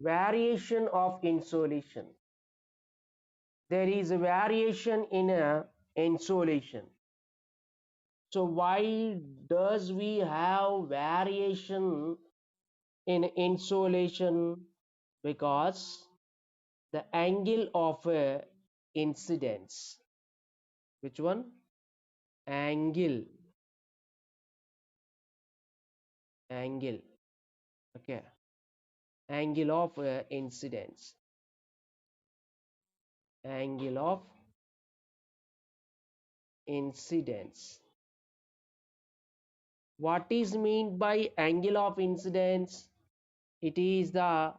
variation of insolation. There is a variation in a insolation. So why does we have variation in insolation? Because the angle of a incidence. Which one? Angle. Angle. Okay. Angle of incidence. Angle of incidence. What is meant by angle of incidence? It is the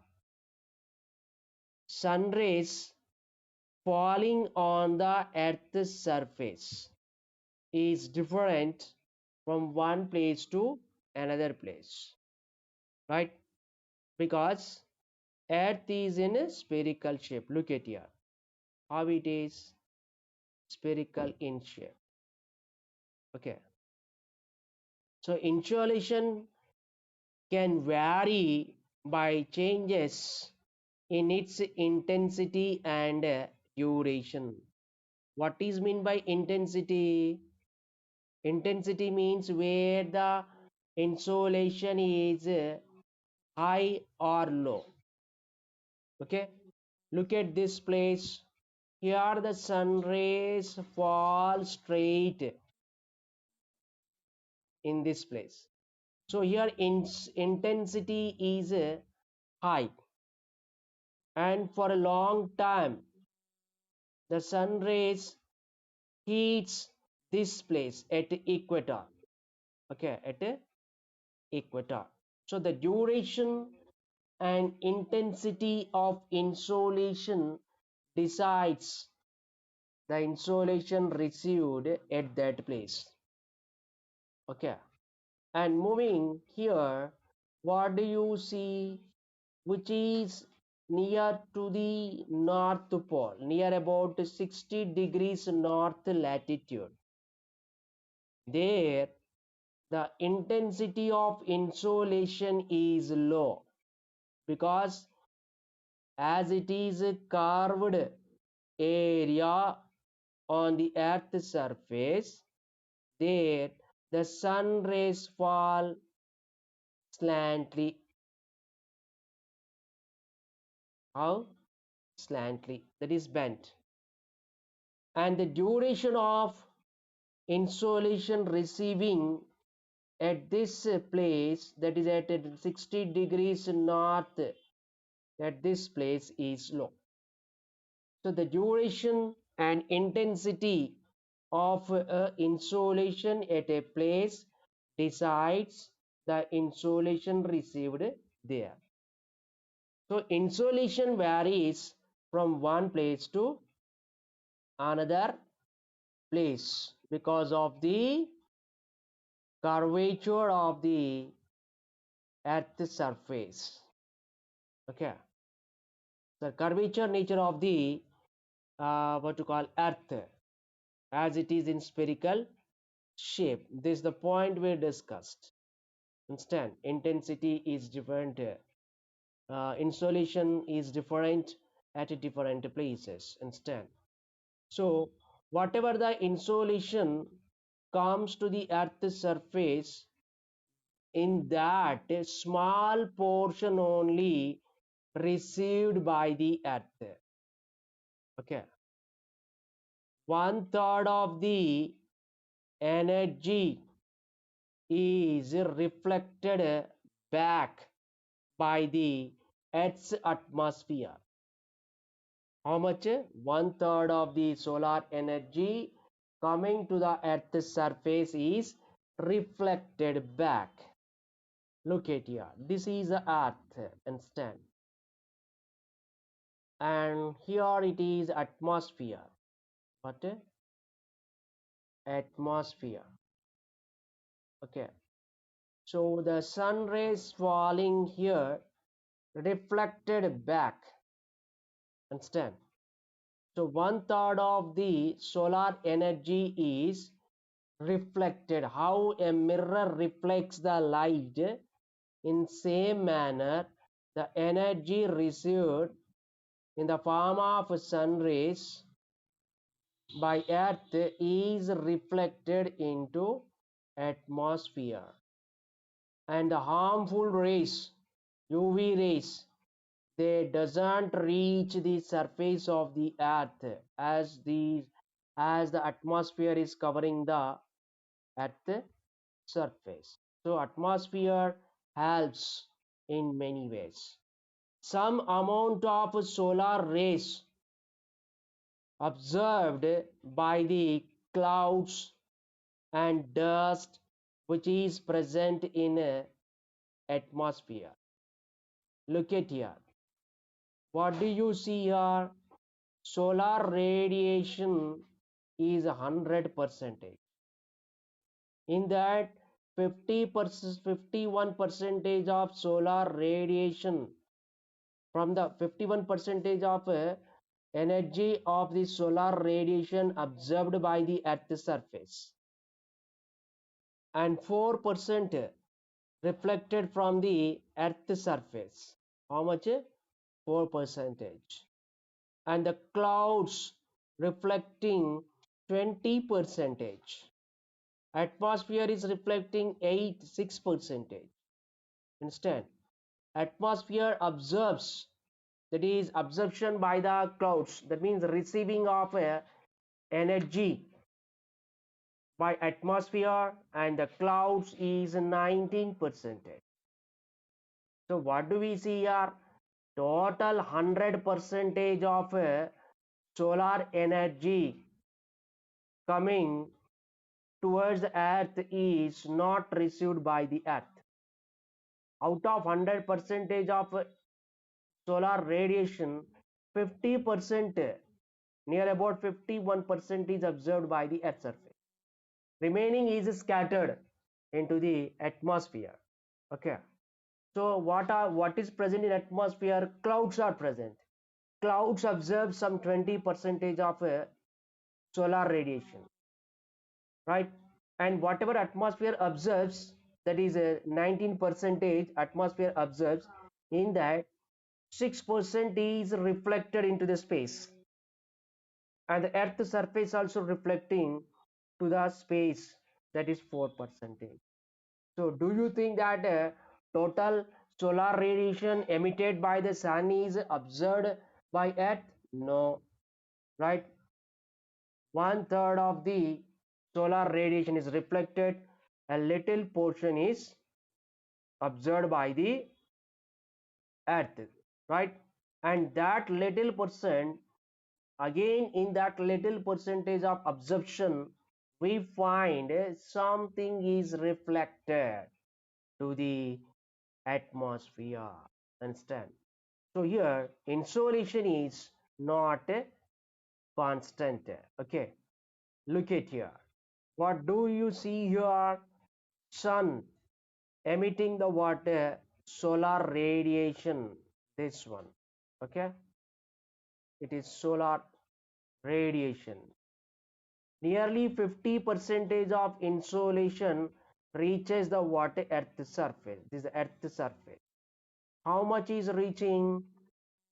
sun rays falling on the earth's surface is different from one place to another place, right? Because earth is in a spherical shape. Look at here how it is spherical in shape. Okay, so insolation can vary by changes in its intensity and duration. What is meant by intensity? Intensity means where the insolation is high or low. Okay, look at this place. Here the sun rays fall straight in this place. So here intensity is high, and for a long time the sun rays heats this place at equator. Okay, at equator. So the duration and intensity of insolation decides the insolation received at that place. Okay, and moving here, what do you see which is near to the north pole, near about 60 degrees north latitude? There the intensity of insolation is low, because as it is a curved area on the earth's surface, there the sun rays fall slantly. How? Slantly, that is bent. And the duration of insolation receiving at this place, that is at 60 degrees north, at this place is low. So the duration and intensity of insolation at a place decides the insolation received there. So insolation varies from one place to another place because of the curvature of the earth's surface. Okay, the curvature nature of the what to call earth, as it is in spherical shape. This is the point we discussed. Understand? Intensity is different, insolation is different at different places. Understand? So whatever the insolation comes to the earth's surface, in that a small portion only received by the earth. Okay, one third of the energy is reflected back by the earth's atmosphere. How much? One third of the solar energy coming to the earth's surface is reflected back. Look at here, this is the earth, understand? And here it is atmosphere. What? Atmosphere. Okay, so the sun rays falling here reflected back, understand? So one third of the solar energy is reflected. How a mirror reflects the light, in same manner the energy received in the form of sun rays by earth is reflected into atmosphere, and the harmful rays, UV rays, they doesn't reach the surface of the earth as the atmosphere is covering the earth surface. So atmosphere helps in many ways. Some amount of solar rays observed by the clouds and dust which is present in a atmosphere. Look at here. What do you see here? Solar radiation is 100%. In that 50%, 51 percentage of solar radiation, from the 51 percentage of energy of the solar radiation observed by the earth's surface, and 4% reflected from the earth's surface. How much? 4 percentage. And the clouds reflecting 20 percentage. Atmosphere is reflecting 6 percentage. Instead, atmosphere absorbs, that is absorption by the clouds, that means receiving of energy by atmosphere, and the clouds is 19 percentage. So what do we see here? Total 100 percentage of solar energy coming towards the earth is not received by the earth. Out of 100 percentage of solar radiation, 50%, near about 51% is observed by the earth surface. Remaining is scattered into the atmosphere. Okay. So what is present in atmosphere? Clouds are present. Clouds absorb some 20 percentage of solar radiation, right? And whatever atmosphere absorbs, that is a 19 percentage atmosphere absorbs, in that 6% is reflected into the space, and the earth surface also reflecting to the space, that is 4%. So do you think that total solar radiation emitted by the sun is observed by earth? No, right? 1/3 of the solar radiation is reflected, a little portion is observed by the earth, right? And that little percent, again in that little percentage of absorption, we find something is reflected to the atmosphere. Understand? So here insolation is not constant. Okay, look at here. What do you see here? Sun emitting the water, solar radiation. This one. Okay, it is solar radiation. Nearly 50 percentage of insolation reaches the water earth surface. This is the earth surface. How much is reaching?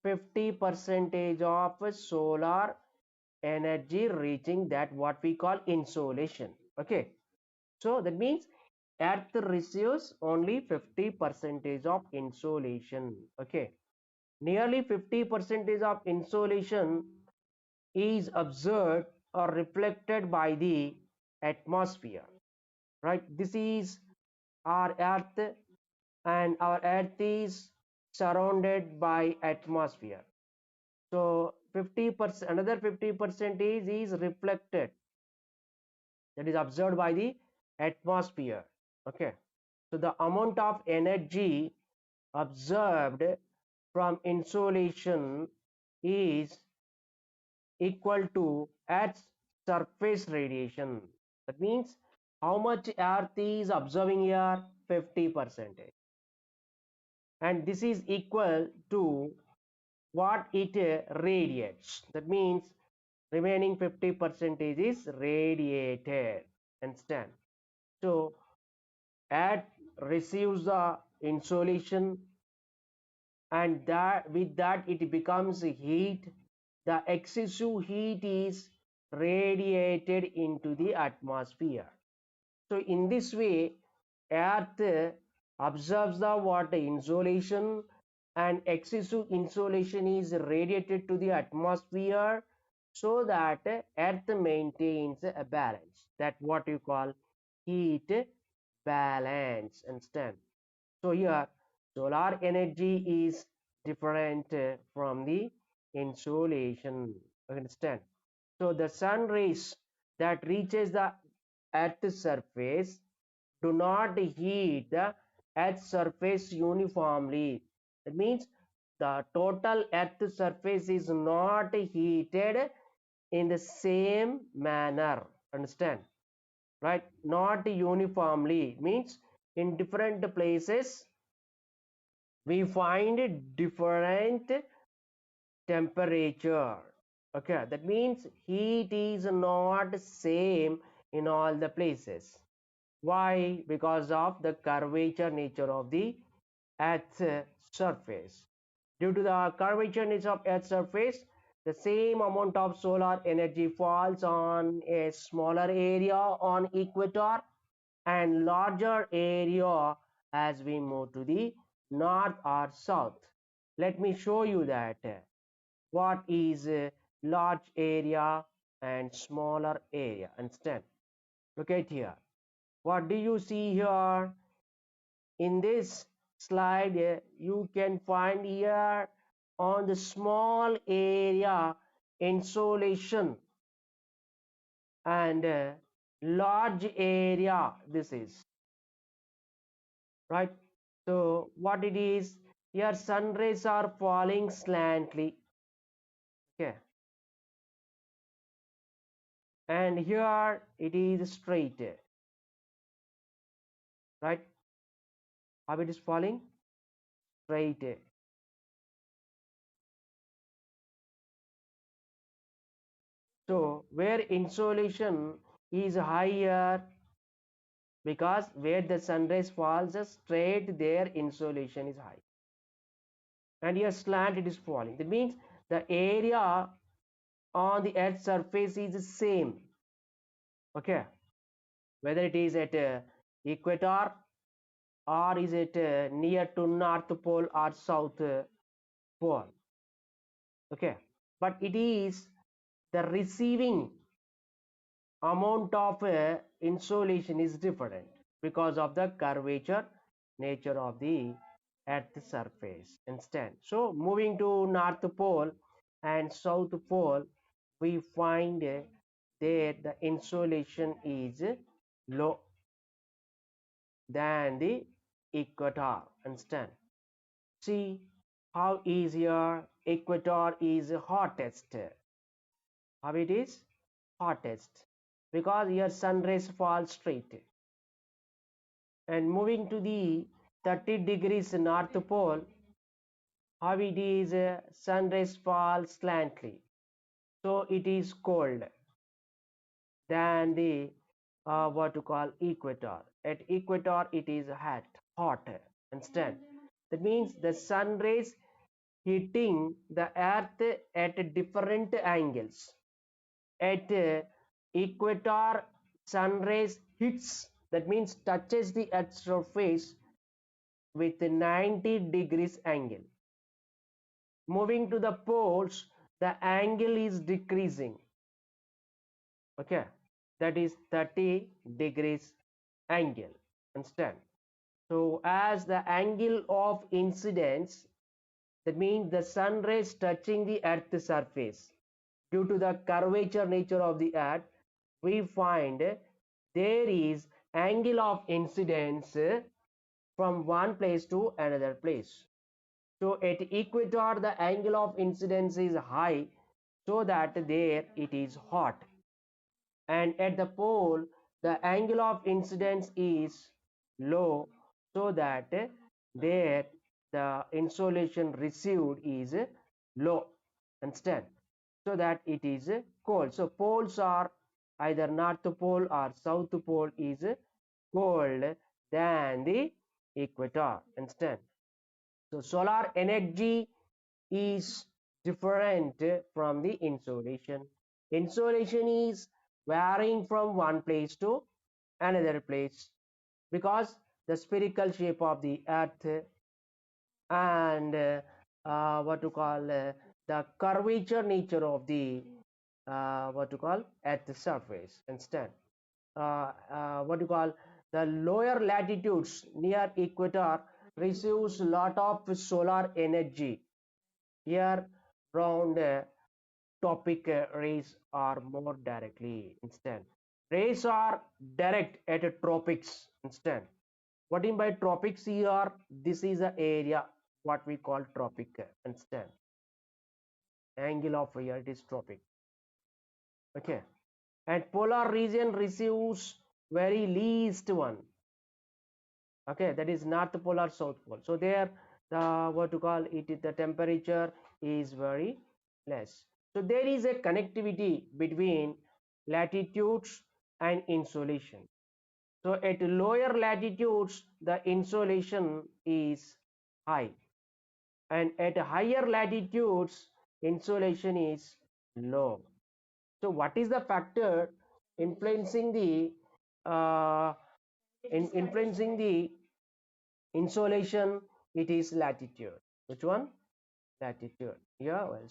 50 percentage of solar energy reaching that, what we call insolation. Okay, so that means earth receives only 50 percentage of insolation. Okay, nearly 50 percentage of insolation is observed or reflected by the atmosphere, right? This is our earth, and our earth is surrounded by atmosphere. So 50%, another 50% is reflected, that is observed by the atmosphere. Okay, so the amount of energy observed from insolation is equal to Earth's surface radiation. That means how much Earth is observing here? 50%. And this is equal to what it radiates. That means remaining 50% is radiated. Understand? So Earth receives the insolation, and that with that it becomes heat. The excessive heat is radiated into the atmosphere. So in this way, Earth absorbs the water insolation, and excessive insolation is radiated to the atmosphere, so that Earth maintains a balance. That what you call heat balance. Understand? So here, solar energy is different from the insolation. Understand? So the sun rays that reaches the Earth's surface do not heat the Earth's surface uniformly. That means the total Earth surface is not heated in the same manner. Understand? Right? Not uniformly means in different places we find different temperature. Okay, that means heat is not same in all the places. Why? Because of the curvature nature of the Earth's surface. Due to the curvature nature of Earth's surface, the same amount of solar energy falls on a smaller area on equator and larger area as we move to the north or south. Let me show you that what is large area and smaller area. Understand? Look at here. What do you see here? In this slide, you can find here on the small area insolation, and large area this is, right? So what it is, here sun rays are falling slantly, okay, and here it is straight, right? How it is falling? Straight. So where insolation is higher, because where the sun rays falls straight, there insolation is high, and here slant it is falling. That means the area on the earth's surface is the same, okay, whether it is at equator, or is it near to north pole or south pole, okay, but it is the receiving amount of insolation is different because of the curvature nature of the earth's surface. Instead, so moving to north pole and south pole, we find there the insolation is low than the equator. Understand? See how easier equator is hottest. How it is hottest? Because here sun rays fall straight. And moving to the 30 degrees north pole, how it is sun rays fall slantly. So it is cold than the what to call equator. At equator it is hot. Understand? That means the sun rays hitting the earth at different angles. At equator, sun rays hits, that means touches the earth's surface with 90 degrees angle. Moving to the poles, the angle is decreasing, okay, that is 30 degrees angle. Understand? So as the angle of incidence, that means the sun rays touching the earth's surface, due to the curvature nature of the earth, we find there is angle of incidence from one place to another place. So at equator, the angle of incidence is high, so that there it is hot. And at the pole, the angle of incidence is low, so that there the insolation received is low. Understand? So that it is cold. So poles are either north pole or south pole is cold than the equator. Understand? So solar energy is different from the insolation. Insolation is varying from one place to another place because the spherical shape of the earth and what to call the curvature nature of the what to call at the surface instead what you call the lower latitudes near equator receives lot of solar energy here round topic rays are more directly instead rays are direct at tropics instead. What in by tropics here? This is the area what we call tropic instead. Angle of here it is tropic. Okay. And polar region receives very least one. Okay, that is north pole or south pole. So there the what to call it the temperature is very less. So there is a connectivity between latitudes and insolation. So at lower latitudes the insolation is high, and at higher latitudes insolation is low. So what is the factor influencing the uh, influencing the insolation? It is latitude. Which one? Latitude. Yeah, well,